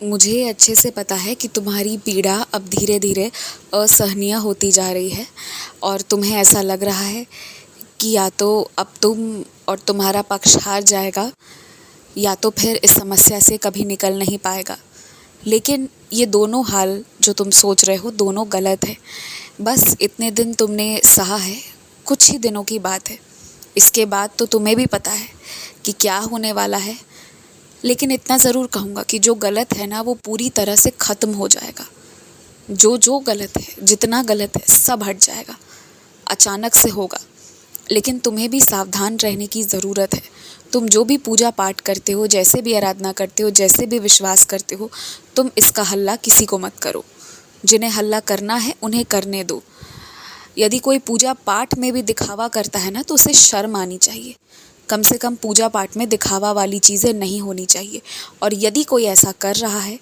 मुझे अच्छे से पता है कि तुम्हारी पीड़ा अब धीरे धीरे असहनीय होती जा रही है और तुम्हें ऐसा लग रहा है कि या तो अब तुम और तुम्हारा पक्ष हार जाएगा या तो फिर इस समस्या से कभी निकल नहीं पाएगा। लेकिन ये दोनों हाल जो तुम सोच रहे हो दोनों गलत है। बस इतने दिन तुमने सहा है, कुछ ही दिनों की बात है। इसके बाद तो तुम्हें भी पता है कि क्या होने वाला है। लेकिन इतना ज़रूर कहूँगा कि जो गलत है ना वो पूरी तरह से ख़त्म हो जाएगा। जो गलत है, जितना गलत है सब हट जाएगा, अचानक से होगा। लेकिन तुम्हें भी सावधान रहने की ज़रूरत है। तुम जो भी पूजा पाठ करते हो, जैसे भी आराधना करते हो, जैसे भी विश्वास करते हो, तुम इसका हल्ला किसी को मत करो। जिन्हें हल्ला करना है उन्हें करने दो। यदि कोई पूजा पाठ में भी दिखावा करता है ना तो उसे शर्म आनी चाहिए। कम से कम पूजा पाठ में दिखावा वाली चीज़ें नहीं होनी चाहिए। और यदि कोई ऐसा कर रहा है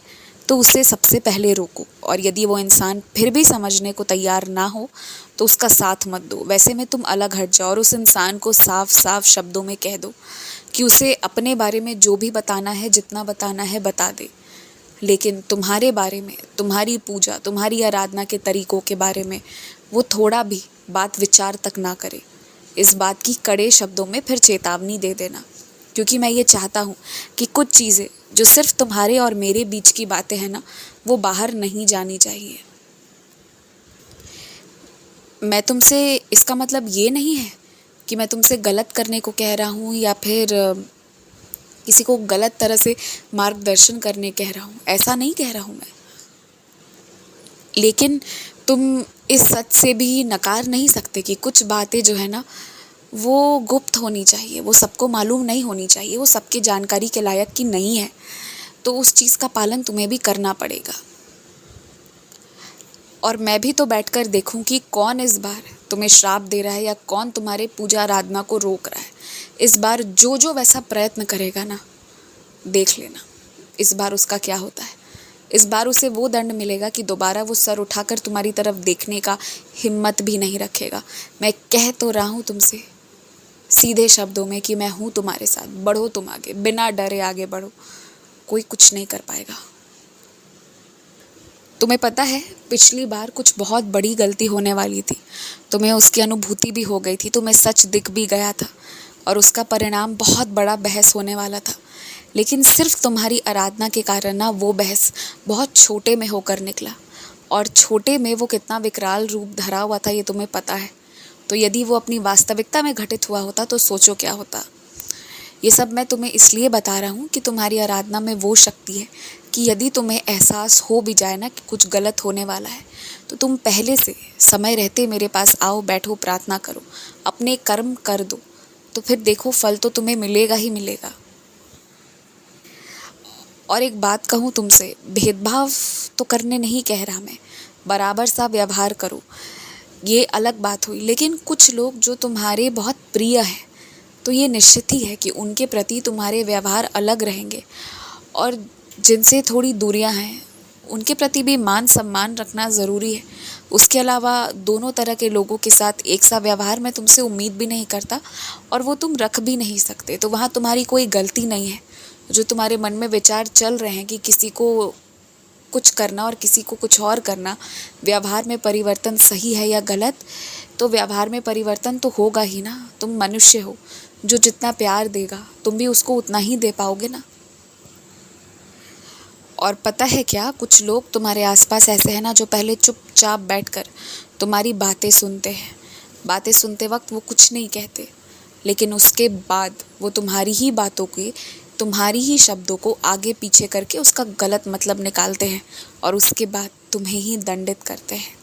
तो उसे सबसे पहले रोको। और यदि वो इंसान फिर भी समझने को तैयार ना हो तो उसका साथ मत दो। वैसे में तुम अलग हट जाओ और उस इंसान को साफ साफ शब्दों में कह दो कि उसे अपने बारे में जो भी बताना है, जितना बताना है बता दे। लेकिन तुम्हारे बारे में, तुम्हारी पूजा, तुम्हारी आराधना के तरीकों के बारे में वो थोड़ा भी बात विचार तक ना करे। इस बात की कड़े शब्दों में फिर चेतावनी दे देना। क्योंकि मैं ये चाहता हूँ कि कुछ चीज़ें जो सिर्फ तुम्हारे और मेरे बीच की बातें हैं ना वो बाहर नहीं जानी चाहिए। मैं तुमसे, इसका मतलब ये नहीं है कि मैं तुमसे गलत करने को कह रहा हूँ या फिर किसी को गलत तरह से मार्गदर्शन करने कह रहा हूँ, ऐसा नहीं कह रहा हूँ मैं। लेकिन तुम इस सच से भी नकार नहीं सकते कि कुछ बातें जो है ना वो गुप्त होनी चाहिए, वो सबको मालूम नहीं होनी चाहिए, वो सबकी जानकारी के लायक की नहीं है। तो उस चीज़ का पालन तुम्हें भी करना पड़ेगा। और मैं भी तो बैठकर देखूं कि कौन इस बार तुम्हें श्राप दे रहा है या कौन तुम्हारे पूजा आराधना को रोक रहा है। इस बार जो वैसा प्रयत्न करेगा ना, देख लेना इस बार उसका क्या होता है। इस बार उसे वो दंड मिलेगा कि दोबारा वो सर उठाकर तुम्हारी तरफ देखने का हिम्मत भी नहीं रखेगा। मैं कह तो रहा हूँ तुमसे सीधे शब्दों में कि मैं हूँ तुम्हारे साथ, बढ़ो तुम आगे, बिना डरे आगे बढ़ो, कोई कुछ नहीं कर पाएगा। तुम्हें पता है पिछली बार कुछ बहुत बड़ी गलती होने वाली थी, तुम्हें उसकी अनुभूति भी हो गई थी, तुम्हें सच दिख भी गया था और उसका परिणाम बहुत बड़ा बहस होने वाला था। लेकिन सिर्फ तुम्हारी आराधना के कारण ना वो बहस बहुत छोटे में होकर निकला। और छोटे में वो कितना विकराल रूप धरा हुआ था ये तुम्हें पता है। तो यदि वो अपनी वास्तविकता में घटित हुआ होता तो सोचो क्या होता। ये सब मैं तुम्हें इसलिए बता रहा हूँ कि तुम्हारी आराधना में वो शक्ति है कि यदि तुम्हें एहसास हो भी जाए ना कि कुछ गलत होने वाला है तो तुम पहले से समय रहते मेरे पास आओ, बैठो, प्रार्थना करो, अपने कर्म कर दो, तो फिर देखो फल तो तुम्हें मिलेगा ही मिलेगा। और एक बात कहूँ तुमसे, भेदभाव तो करने नहीं कह रहा मैं, बराबर सा व्यवहार करो, ये अलग बात हुई। लेकिन कुछ लोग जो तुम्हारे बहुत प्रिय हैं तो ये निश्चित ही है कि उनके प्रति तुम्हारे व्यवहार अलग रहेंगे। और जिनसे थोड़ी दूरियां हैं उनके प्रति भी मान सम्मान रखना ज़रूरी है। उसके अलावा दोनों तरह के लोगों के साथ एक सा व्यवहार मैं तुमसे उम्मीद भी नहीं करता और वो तुम रख भी नहीं सकते। तो वहाँ तुम्हारी कोई गलती नहीं है। जो तुम्हारे मन में विचार चल रहे हैं कि किसी को कुछ करना और किसी को कुछ और करना, व्यवहार में परिवर्तन सही है या गलत, तो व्यवहार में परिवर्तन तो होगा ही ना। तुम मनुष्य हो, जो जितना प्यार देगा तुम भी उसको उतना ही दे पाओगे ना। और पता है क्या, कुछ लोग तुम्हारे आसपास ऐसे हैं ना जो पहले चुपचाप बैठकर तुम्हारी बातें सुनते हैं। बातें सुनते वक्त वो कुछ नहीं कहते, लेकिन उसके बाद वो तुम्हारी ही बातों के, तुम्हारी ही शब्दों को आगे पीछे करके उसका गलत मतलब निकालते हैं और उसके बाद तुम्हें ही दंडित करते हैं।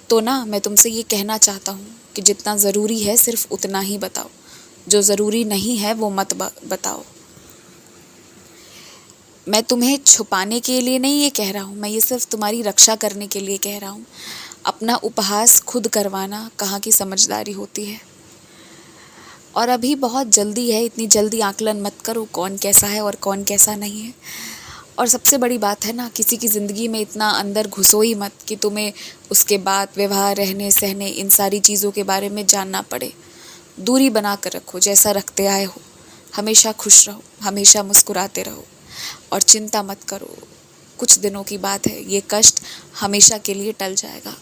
तो ना मैं तुमसे ये कहना चाहता हूँ कि जितना ज़रूरी है सिर्फ उतना ही बताओ, जो ज़रूरी नहीं है वो मत बताओ। मैं तुम्हें छुपाने के लिए नहीं ये कह रहा हूँ, मैं ये सिर्फ तुम्हारी रक्षा करने के लिए कह रहा हूँ। अपना उपहास खुद करवाना कहाँ की समझदारी होती है। और अभी बहुत जल्दी है, इतनी जल्दी आकलन मत करो कौन कैसा है और कौन कैसा नहीं है। और सबसे बड़ी बात है ना, किसी की ज़िंदगी में इतना अंदर घुसो ही मत कि तुम्हें उसके बाद व्यवहार, रहने सहने, इन सारी चीज़ों के बारे में जानना पड़े। दूरी बना कर रखो जैसा रखते आए हो। हमेशा खुश रहो, हमेशा मुस्कुराते रहो और चिंता मत करो। कुछ दिनों की बात है, ये कष्ट हमेशा के लिए टल जाएगा।